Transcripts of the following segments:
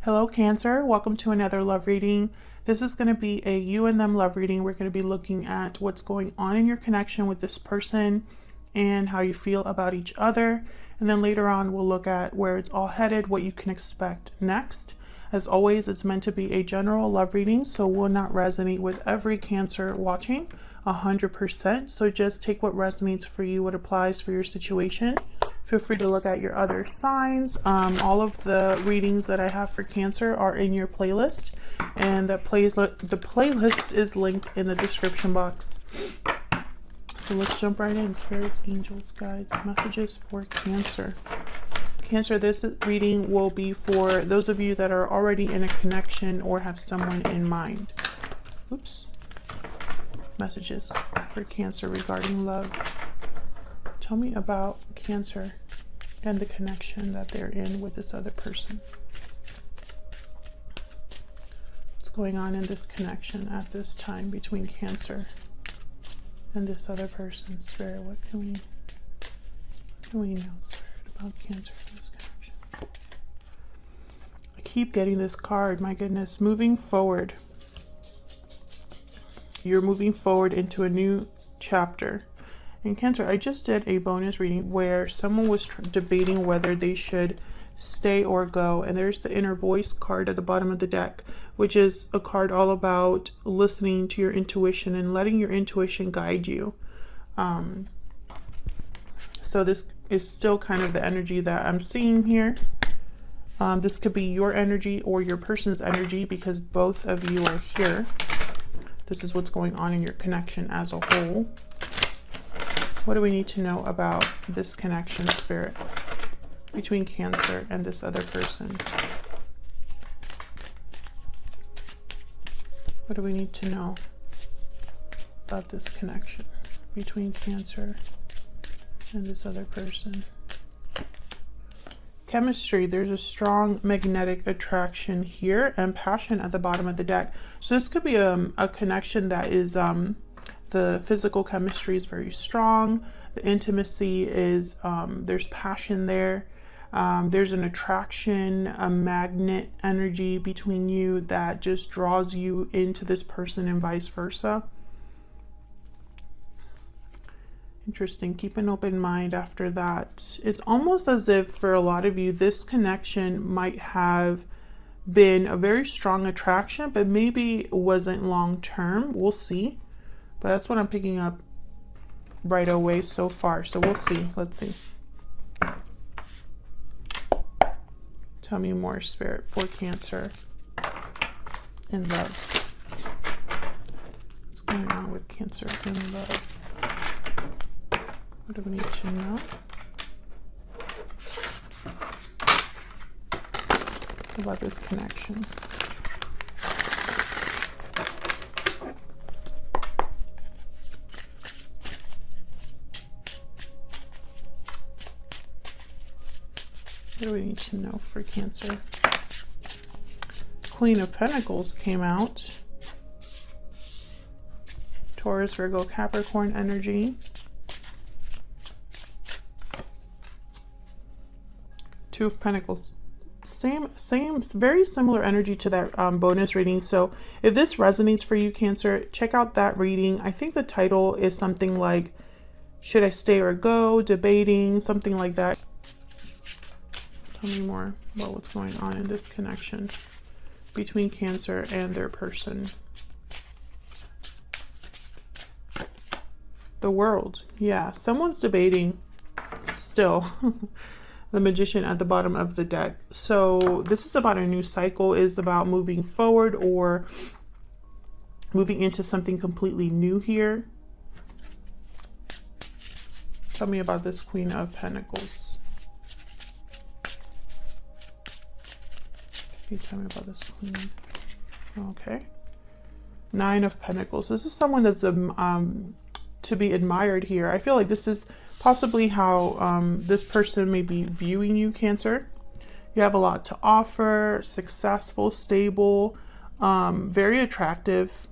Hello Cancer, welcome to another love reading. This is going to be a you and them love reading. We're going to be looking at what's going on in your connection with this person and how you feel about each other. And then later on we'll look at where it's all headed, what you can expect next. As always, it's meant to be a general love reading, so will not resonate with every Cancer watching 100%. So just take what resonates for you, what applies for your situation. Feel free to look at your other signs. All of the readings that I have for Cancer are in your playlist, and the playlist is linked in the description box. So let's jump right in. Spirits, angels, guides, messages for Cancer. Cancer, this reading will be for those of you that are already in a connection or have someone in mind. Oops. Messages for Cancer regarding love. Tell me about Cancer and the connection that they're in with this other person. What's going on in this connection at this time between Cancer and this other person? Spirit, what can we know, Spirit, about Cancer and this connection? I keep getting this card, my goodness. Moving forward. You're moving forward into a new chapter. In Cancer, I just did a bonus reading where someone was debating whether they should stay or go. And there's the inner voice card at the bottom of the deck, which is a card all about listening to your intuition and letting your intuition guide you. So this is still kind of the energy that I'm seeing here. This could be your energy or your person's energy because both of you are here. This is what's going on in your connection as a whole. What do we need to know about this connection, Spirit, between Cancer and this other person? What do we need to know about this connection between Cancer and this other person? Chemistry, there's a strong magnetic attraction here and passion at the bottom of the deck. So this could be a connection that is the physical chemistry is very strong. The intimacy is, there's passion there. There's an attraction, a magnet energy between you that just draws you into this person and vice versa. Interesting. Keep an open mind after that. It's almost as if for a lot of you, this connection might have been a very strong attraction, but maybe wasn't long term. We'll see. But that's what I'm picking up right away so far. So we'll see. Let's see. Tell me more, Spirit, for Cancer and love. What's going on with Cancer and love? What do we need to know about this connection? What do we need to know for Cancer? Queen of Pentacles came out. Taurus, Virgo, Capricorn energy. Two of Pentacles. Same, very similar energy to that bonus reading. So if this resonates for you, Cancer, check out that reading. I think the title is something like, should I stay or go? Debating, something like that. Tell me more about what's going on in this connection between Cancer and their person. The World. Yeah, someone's debating still. The Magician at the bottom of the deck. So this is about a new cycle, is about moving forward or moving into something completely new here. Tell me about this Queen of Pentacles. Can you tell me about this Queen? Okay. Nine of Pentacles. This is someone that's to be admired here. I feel like this is possibly how this person may be viewing you, Cancer. You have a lot to offer, successful, stable, very attractive.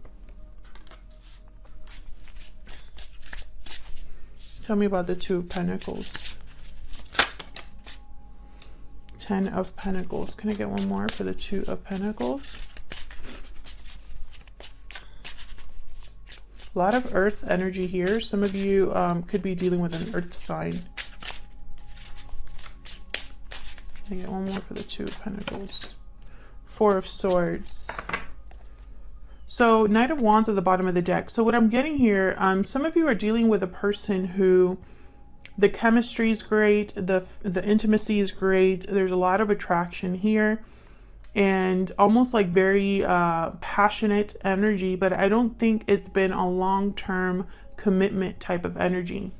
Tell me about the Two of Pentacles. Ten of Pentacles. Can I get one more for the Two of Pentacles? A lot of earth energy here. Some of you could be dealing with an earth sign. Can I get one more for the Two of Pentacles? Four of Swords. So Knight of Wands at the bottom of the deck. So what I'm getting here, some of you are dealing with a person who the chemistry is great, the intimacy is great. There's a lot of attraction here and almost like very passionate energy, but I don't think it's been a long-term commitment type of energy.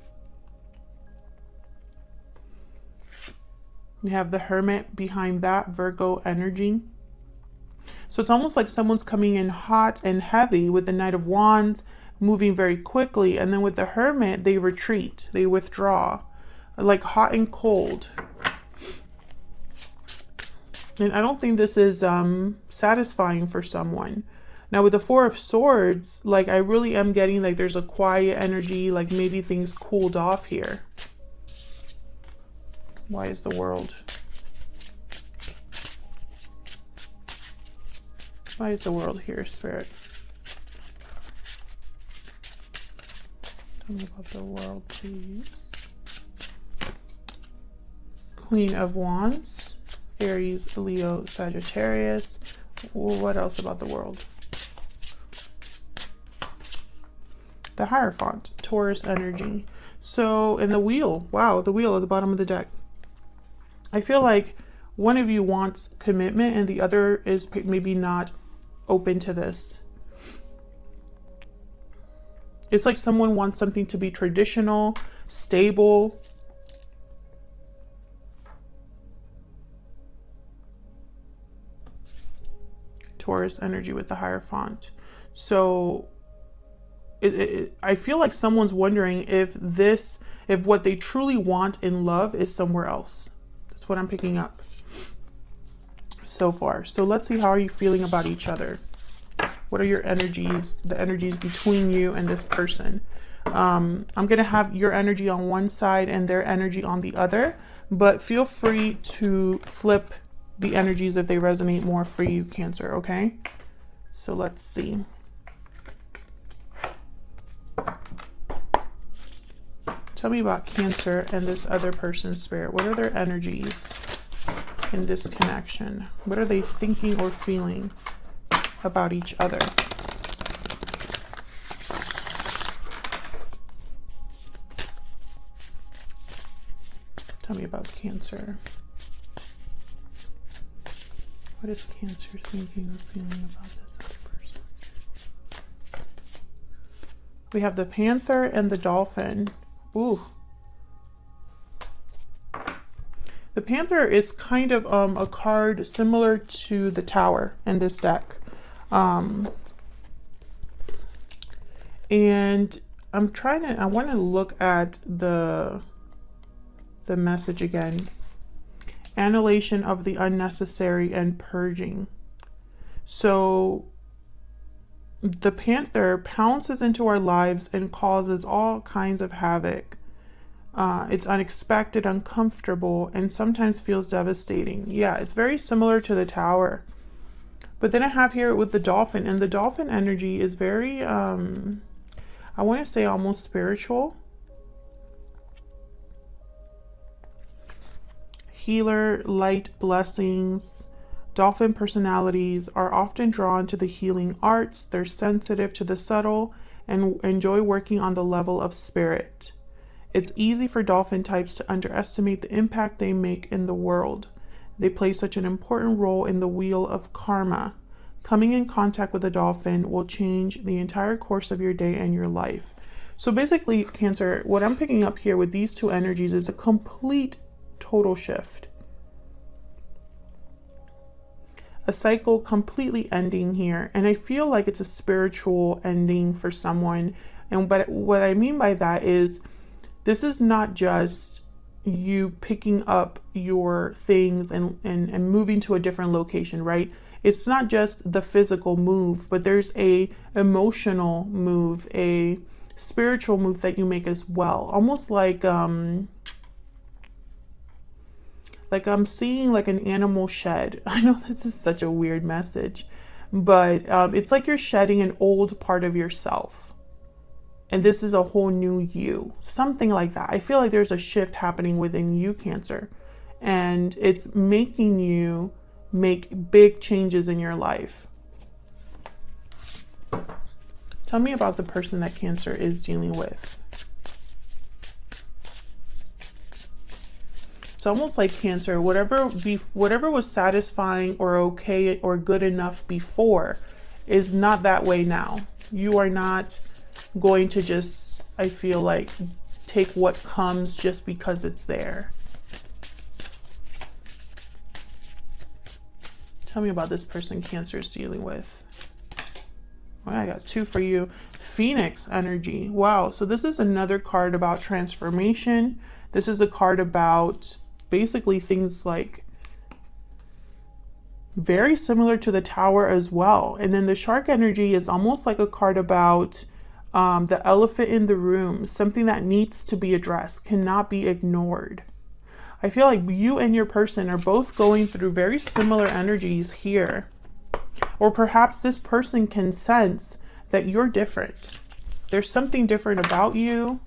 You have the Hermit behind that, Virgo energy. So it's almost like someone's coming in hot and heavy with the Knight of Wands, moving very quickly. And then with the Hermit, they retreat, they withdraw, like hot and cold. And I don't think this is satisfying for someone. Now with the Four of Swords, like I really am getting like there's a quiet energy, like maybe things cooled off here. Why is the World? Why is the World here, Spirit? Tell me about the World, please. Queen of Wands, Aries, Leo, Sagittarius. What else about the World? The Hierophant, Taurus energy. So in the Wheel, wow, the Wheel at the bottom of the deck. I feel like one of you wants commitment and the other is maybe not open to this. It's like someone wants something to be traditional, stable. Taurus energy with the Hierophant. So I feel like someone's wondering if what they truly want in love is somewhere else. That's what I'm picking up so far. So let's see, how are you feeling about each other? What are your energies, the energies between you and this person? I'm going to have your energy on one side and their energy on the other, but feel free to flip the energies if they resonate more for you, Cancer, okay? So let's see. Tell me about Cancer and this other person's spirit. What are their energies in this connection? What are they thinking or feeling about each other? Tell me about Cancer. What is Cancer thinking or feeling about this other person? We have the Panther and the Dolphin. Ooh. The Panther is kind of a card similar to the Tower in this deck. And I want to look at the message again. Annihilation of the unnecessary and purging. So the Panther pounces into our lives and causes all kinds of havoc. It's unexpected, uncomfortable, and sometimes feels devastating. Yeah, it's very similar to the Tower. But then I have here with the Dolphin, and the Dolphin energy is very, I want to say almost spiritual. Healer, light, blessings. Dolphin personalities are often drawn to the healing arts. They're sensitive to the subtle and enjoy working on the level of spirit. It's easy for Dolphin types to underestimate the impact they make in the world. They play such an important role in the wheel of karma. Coming in contact with a Dolphin will change the entire course of your day and your life. So basically, Cancer, what I'm picking up here with these two energies is a complete total shift. A cycle completely ending here, and I feel like it's a spiritual ending for someone. But what I mean by that is this is not just you picking up your things and moving to a different location, right? It's not just the physical move, but there's a emotional move, a spiritual move that you make as well. Almost like Like I'm seeing like an animal shed. I know this is such a weird message, but it's like you're shedding an old part of yourself. And this is a whole new you. Something like that. I feel like there's a shift happening within you, Cancer. And it's making you make big changes in your life. Tell me about the person that Cancer is dealing with. It's almost like Cancer, whatever was satisfying or okay or good enough before is not that way now. You are not going to just, I feel like, take what comes just because it's there. Tell me about this person Cancer is dealing with. Well, I got 2 for you. Phoenix energy. Wow. So this is another card about transformation. This is a card about basically things like very similar to the Tower as well. And then the shark energy is almost like a card about the elephant in the room, something that needs to be addressed, cannot be ignored. I feel like you and your person are both going through very similar energies here. Or perhaps this person can sense that you're different. There's something different about you,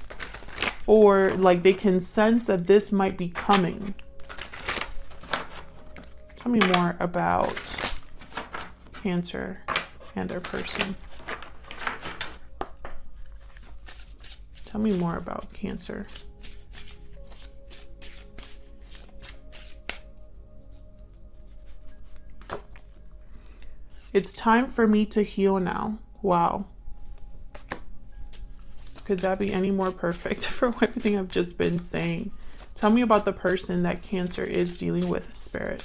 or like they can sense that this might be coming. Tell me more about Cancer and their person. Tell me more about Cancer. It's time for me to heal now. Wow. Could that be any more perfect for everything I've just been saying? Tell me about the person that Cancer is dealing with, Spirit.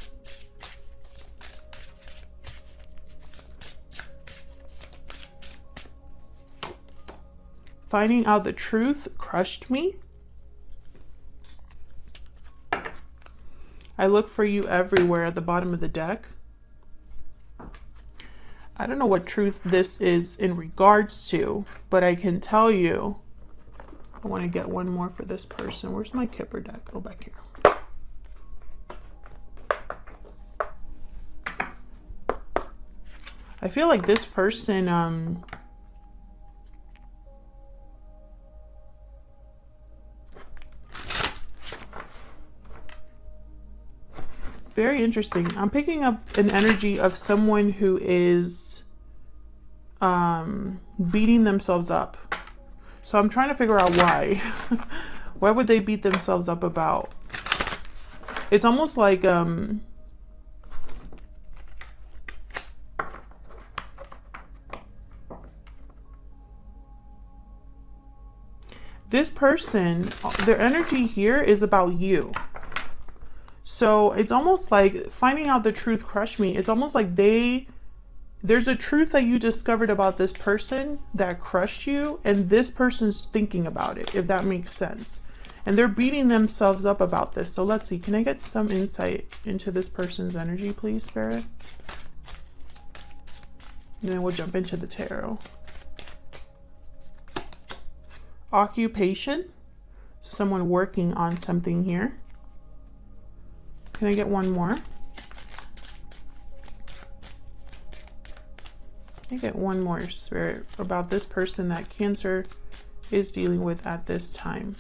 Finding out the truth crushed me. I look for you everywhere at the bottom of the deck. I don't know what truth this is in regards to, but I can tell you, I want to get one more for this person. Where's my Kipper deck? Go back here. I feel like this person, very interesting. I'm picking up an energy of someone who is beating themselves up. So I'm trying to figure out why. Why would they beat themselves up about? It's almost like this person, their energy here is about you. So it's almost like finding out the truth crushed me. It's almost like there's a truth that you discovered about this person that crushed you, and this person's thinking about it, if that makes sense. And they're beating themselves up about this. So let's see, can I get some insight into this person's energy, please, Spirit? And then we'll jump into the tarot. Occupation. So someone working on something here. Can I get one more? I get one more, Spirit, about this person that Cancer is dealing with at this time.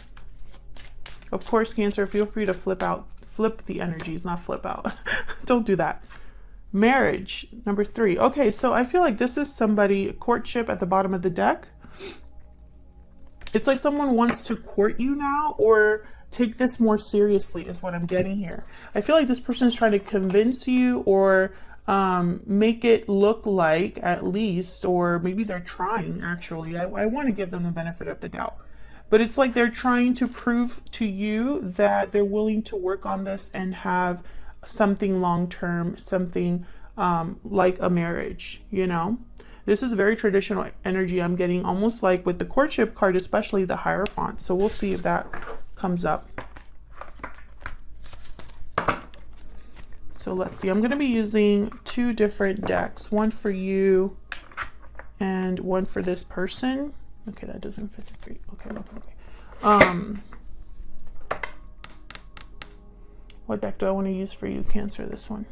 Of course, Cancer, feel free to flip the energies, not flip out. Don't do that. Marriage, number 3. Okay, so I feel like this is somebody, courtship at the bottom of the deck. It's like someone wants to court you now, or take this more seriously is what I'm getting here. I feel like this person is trying to convince you, or make it look like, at least, or maybe they're trying, actually. I want to give them the benefit of the doubt. But it's like they're trying to prove to you that they're willing to work on this and have something long-term, something like a marriage, you know? This is very traditional energy I'm getting, almost like with the courtship card, especially the Hierophant. So we'll see if that comes up. So let's see, I'm going to be using 2 different decks, one for you and one for this person. Okay, that doesn't fit the 3. Okay. What deck do I want to use for you, Cancer, this one?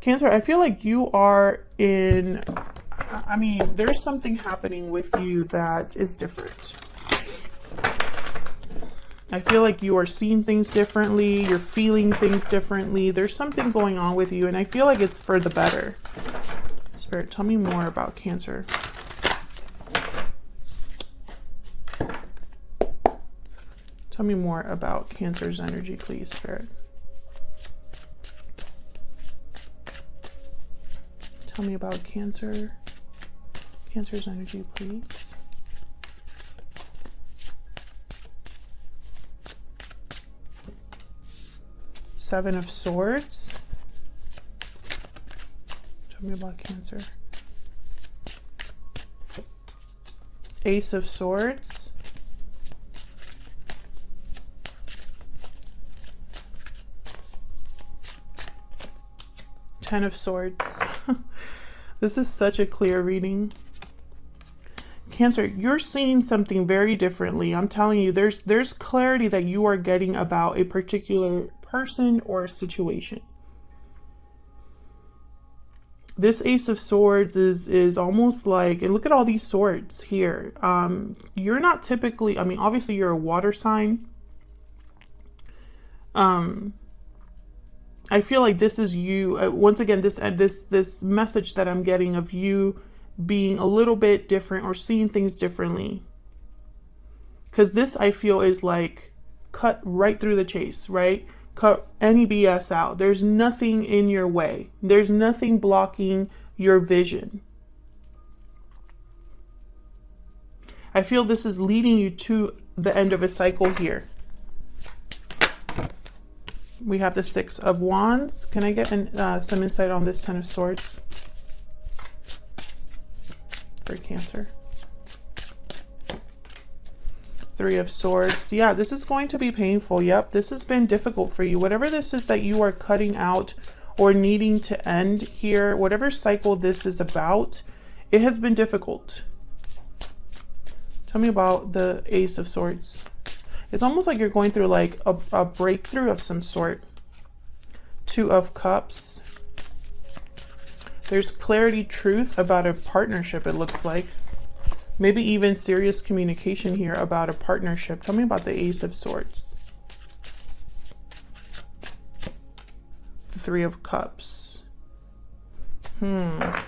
Cancer, I feel like you are in, I mean, there's something happening with you that is different. I feel like you are seeing things differently. You're feeling things differently. There's something going on with you, and I feel like it's for the better. Spirit, tell me more about Cancer. Tell me more about Cancer's energy, please, Spirit. Tell me about Cancer's energy, please. Seven of Swords. Tell me about Cancer. Ace of Swords. Ten of Swords. This is such a clear reading. Cancer, you're seeing something very differently. I'm telling you, there's clarity that you are getting about a particular person or situation. This Ace of Swords is almost like, and look at all these swords here. You're not typically, I mean, obviously you're a water sign. I feel like this is you. Once again, this message that I'm getting of you being a little bit different or seeing things differently. Because this, I feel, is like cut right through the chase, right? Cut any BS out. There's nothing in your way. There's nothing blocking your vision. I feel this is leading you to the end of a cycle here. We have the Six of Wands. Can I get some insight on this Ten of Swords for Cancer? Three of Swords. Yeah, this is going to be painful. Yep, this has been difficult for you. Whatever this is that you are cutting out or needing to end here, whatever cycle this is about, it has been difficult. Tell me about the Ace of Swords. It's almost like you're going through like a breakthrough of some sort. Two of Cups. There's clarity, truth about a partnership, it looks like. Maybe even serious communication here about a partnership. Tell me about the Ace of Swords. The Three of Cups. Well,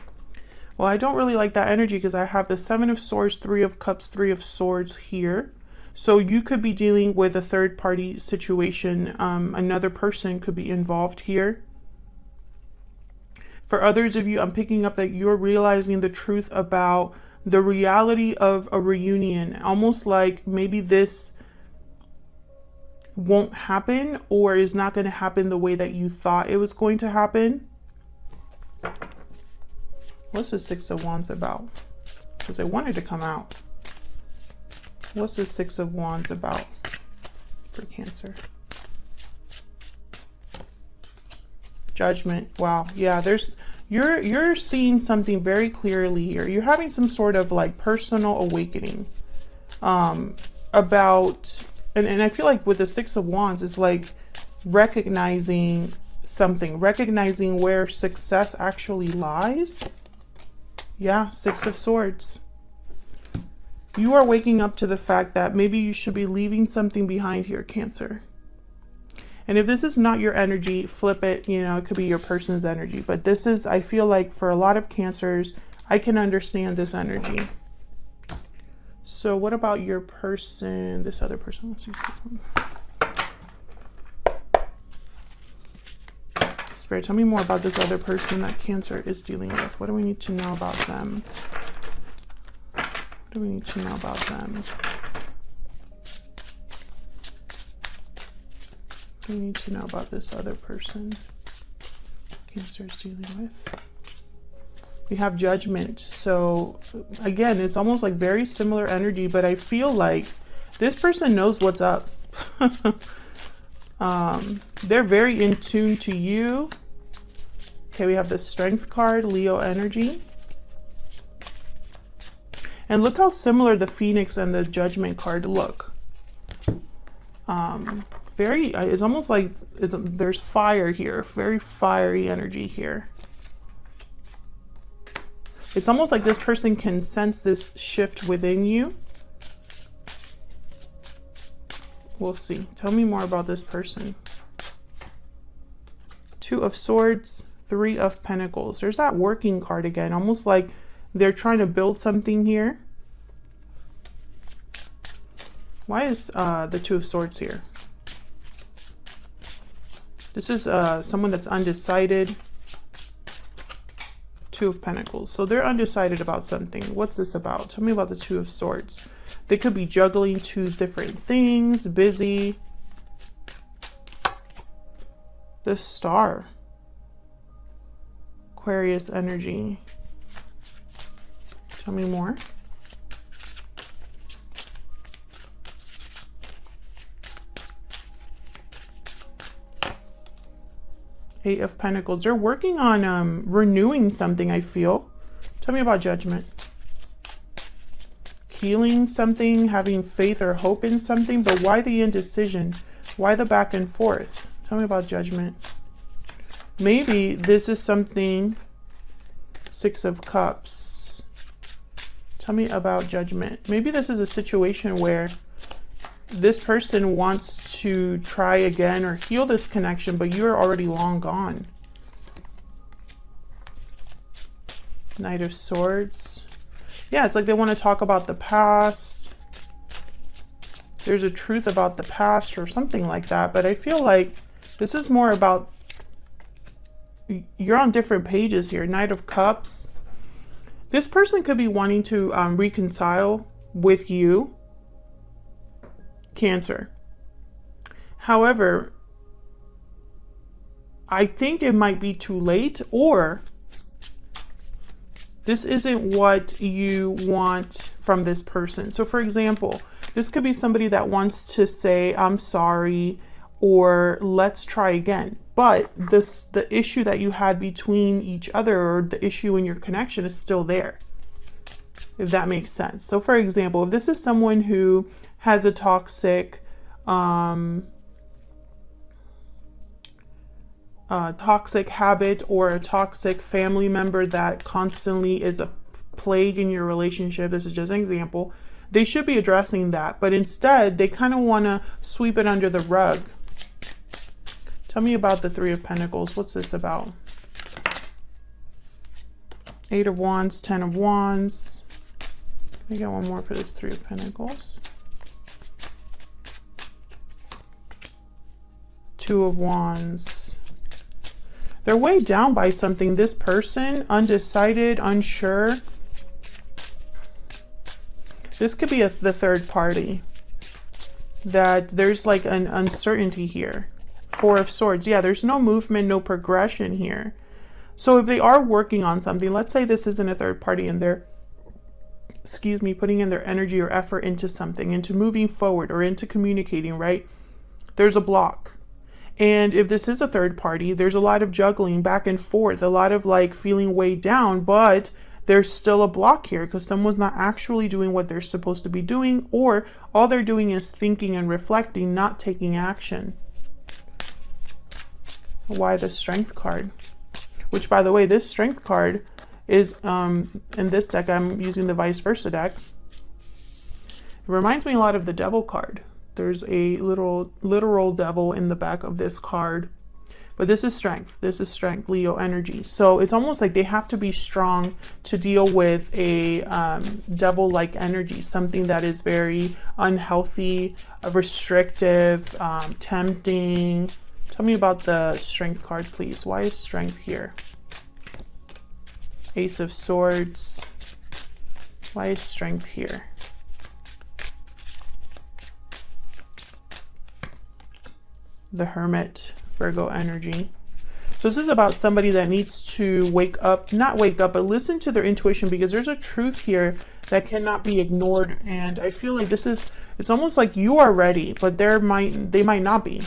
I don't really like that energy because I have the Seven of Swords, Three of Cups, Three of Swords here. So you could be dealing with a third party situation. Another person could be involved here. For others of you, I'm picking up that you're realizing the truth about the reality of a reunion. Almost like maybe this won't happen or is not going to happen the way that you thought it was going to happen. What's the Six of Wands about? Because I wanted to come out. What's the Six of Wands about for Cancer? Judgment. Wow. Yeah, you're seeing something very clearly here. You're having some sort of like personal awakening about, and I feel like with the Six of Wands, it's like recognizing something, recognizing where success actually lies. Yeah, Six of Swords. You are waking up to the fact that maybe you should be leaving something behind here, Cancer. And if this is not your energy, flip it. You know, it could be your person's energy. But this is, I feel like for a lot of Cancers, I can understand this energy. So what about your person, this other person? Let's use this one. Spirit, tell me more about this other person that Cancer is dealing with. What do we need to know about them? What do we need to know about them? What do we need to know about this other person Cancer is dealing with? We have Judgment. So again, it's almost like very similar energy, but I feel like this person knows what's up. They're very in tune to you. Okay, we have the Strength card, Leo energy. And look how similar the Phoenix and the Judgment card look. Very, it's almost like there's fire here, very fiery energy here. It's almost like this person can sense this shift within you. We'll see. Tell me more about this person. Two of Swords, Three of Pentacles. There's that working card again, almost like they're trying to build something here. Why is the Two of Swords here? This is someone that's undecided. Two of Pentacles. So they're undecided about something. What's this about? Tell me about the Two of Swords. They could be juggling two different things, busy. The Star. Aquarius energy. Tell me more. Eight of Pentacles. They're working on renewing something, I feel. Tell me about Judgment. Healing something, having faith or hope in something, but why the indecision? Why the back and forth? Tell me about Judgment. Maybe this is something. Six of Cups. Tell me about Judgment. Maybe this is a situation where this person wants to try again or heal this connection, but you're already long gone. Knight of Swords. Yeah, it's like they want to talk about the past. There's a truth about the past or something like that, but I feel like this is more about you're on different pages here. Knight of Cups. This person could be wanting to reconcile with you, Cancer. However, I think it might be too late, or this isn't what you want from this person. So for example, this could be somebody that wants to say, I'm sorry, or let's try again. But the issue that you had between each other, or the issue in your connection, is still there, if that makes sense. So for example, if this is someone who has a toxic habit or a toxic family member that constantly is a plague in your relationship, this is just an example, they should be addressing that, but instead they kind of want to sweep it under the rug. Tell me about the Three of Pentacles. What's this about? Eight of Wands, Ten of Wands. We got one more for this Three of Pentacles. Two of Wands. They're weighed down by something. This person, undecided, unsure. This could be the third party. That there's like an uncertainty here. Four of Swords. Yeah, there's no movement, no progression here. So if they are working on something, let's say this isn't a third party and they're, excuse me, putting in their energy or effort into something, into moving forward or into communicating, right? There's a block. And if this is a third party, there's a lot of juggling back and forth, a lot of like feeling weighed down, but there's still a block here because someone's not actually doing what they're supposed to be doing, or all they're doing is thinking and reflecting, not taking action. Why the Strength card? Which, by the way, this Strength card is, in this deck, I'm using the vice versa deck. It reminds me a lot of the Devil card. There's a literal devil in the back of this card. But this is strength. This is strength, Leo energy. So it's almost like they have to be strong to deal with a devil-like energy, something that is very unhealthy, restrictive, tempting. Tell me about the Strength card, please. Why is Strength here? Ace of Swords. Why is Strength here? The Hermit, Virgo energy. So this is about somebody that needs to wake up, not wake up, but listen to their intuition, because there's a truth here that cannot be ignored. And I feel like this is, it's almost like you are ready, but they might not be.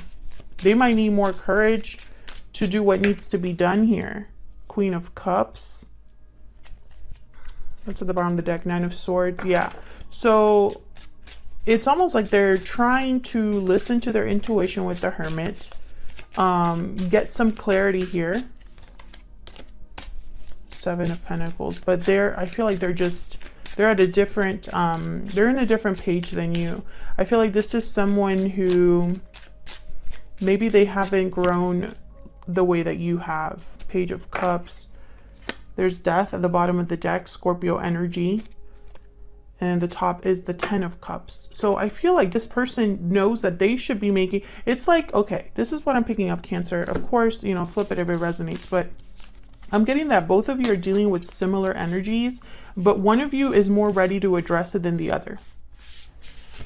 They might need more courage to do what needs to be done here. Queen of Cups. That's at the bottom of the deck. Nine of Swords. Yeah. So it's almost like they're trying to listen to their intuition with the Hermit, get some clarity here. Seven of Pentacles, but I feel like they're at a different, they're in a different page than you. I feel like this is someone who maybe they haven't grown the way that you have. Page of Cups. There's Death at the bottom of the deck, Scorpio energy. And the top is the 10 of Cups. So I feel like this person knows that they should be making, it's like, okay, this is what I'm picking up, Cancer. Of course, you know, flip it if it resonates, but I'm getting that both of you are dealing with similar energies, but one of you is more ready to address it than the other.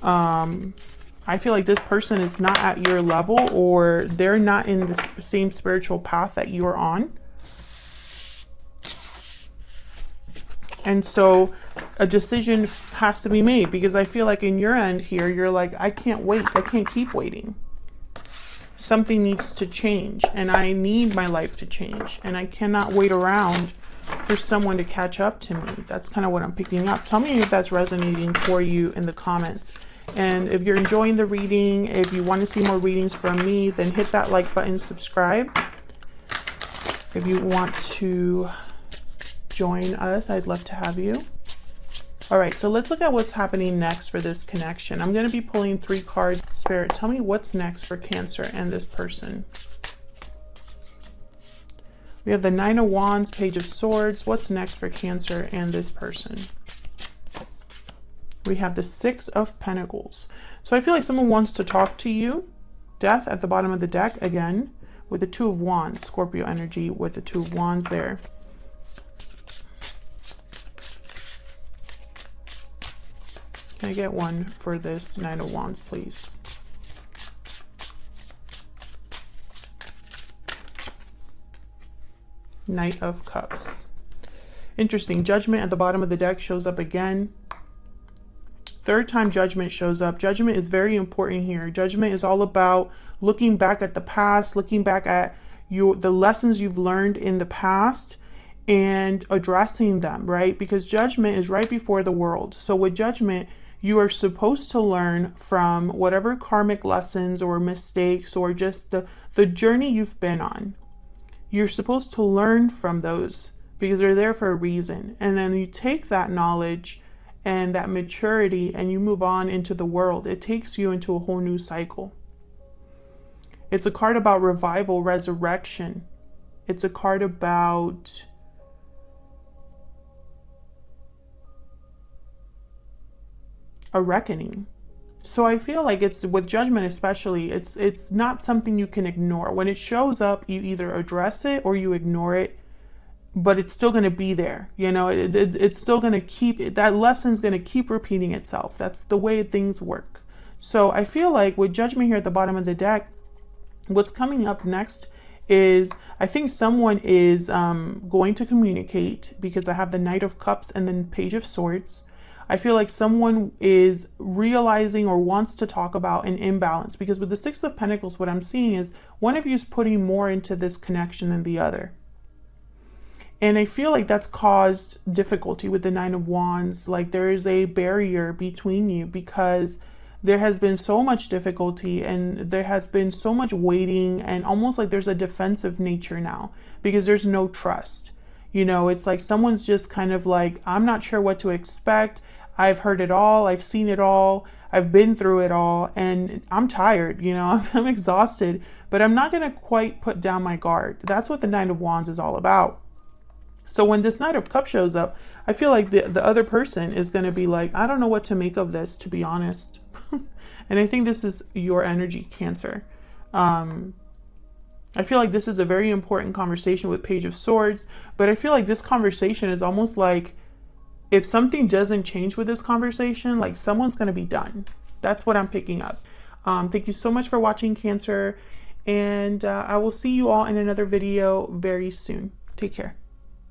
I feel like this person is not at your level, or they're not in the same spiritual path that you're on. And so a decision has to be made, because I feel like in your end here, you're like, I can't wait. I can't keep waiting. Something needs to change, and I need my life to change, and I cannot wait around for someone to catch up to me. That's kind of what I'm picking up. Tell me if that's resonating for you in the comments. And if you're enjoying the reading, if you want to see more readings from me, then hit that like button, subscribe. If you want to join us, I'd love to have you. All right, so let's look at what's happening next for this connection. I'm going to be pulling 3 cards. Spirit, tell me what's next for Cancer and this person. We have the 9 of Wands, Page of Swords. What's next for Cancer and this person? We have the 6 of Pentacles. So I feel like someone wants to talk to you. Death at the bottom of the deck again, with the 2 of Wands, Scorpio energy with the 2 of Wands there. Can I get one for this 9 of Wands, please? Knight of Cups. Interesting. Judgment at the bottom of the deck shows up again. 3rd time Judgment shows up. Judgment is very important here. Judgment is all about looking back at the past, looking back at the lessons you've learned in the past and addressing them, right? Because Judgment is right before the World. So with Judgment, you are supposed to learn from whatever karmic lessons or mistakes or just the journey you've been on. You're supposed to learn from those because they're there for a reason. And then you take that knowledge and that maturity and you move on into the world. It takes you into a whole new cycle. It's a card about revival, resurrection. It's a card about a reckoning. So I feel like it's with Judgment especially, it's not something you can ignore. When it shows up, you either address it or you ignore it, but it's still going to be there. You know, it's still going to keep, that lesson's going to keep repeating itself. That's the way things work. So I feel like with Judgment here at the bottom of the deck, what's coming up next is, I think someone is going to communicate, because I have the Knight of Cups and then Page of Swords. I feel like someone is realizing or wants to talk about an imbalance, because with the 6 of Pentacles, what I'm seeing is one of you is putting more into this connection than the other. And I feel like that's caused difficulty with the 9 of Wands. Like there is a barrier between you because there has been so much difficulty and there has been so much waiting, and almost like there's a defensive nature now because there's no trust. You know, it's like someone's just kind of like, I'm not sure what to expect. I've heard it all. I've seen it all. I've been through it all, and I'm tired, you know, I'm exhausted, but I'm not going to quite put down my guard. That's what the 9 of Wands is all about. So when this Knight of Cups shows up, I feel like the other person is going to be like, I don't know what to make of this, to be honest. And I think this is your energy, Cancer. I feel like this is a very important conversation with Page of Swords, but I feel like this conversation is almost like, if something doesn't change with this conversation, like someone's going to be done. That's what I'm picking up. Thank you so much for watching, Cancer, and I will see you all in another video very soon. Take care.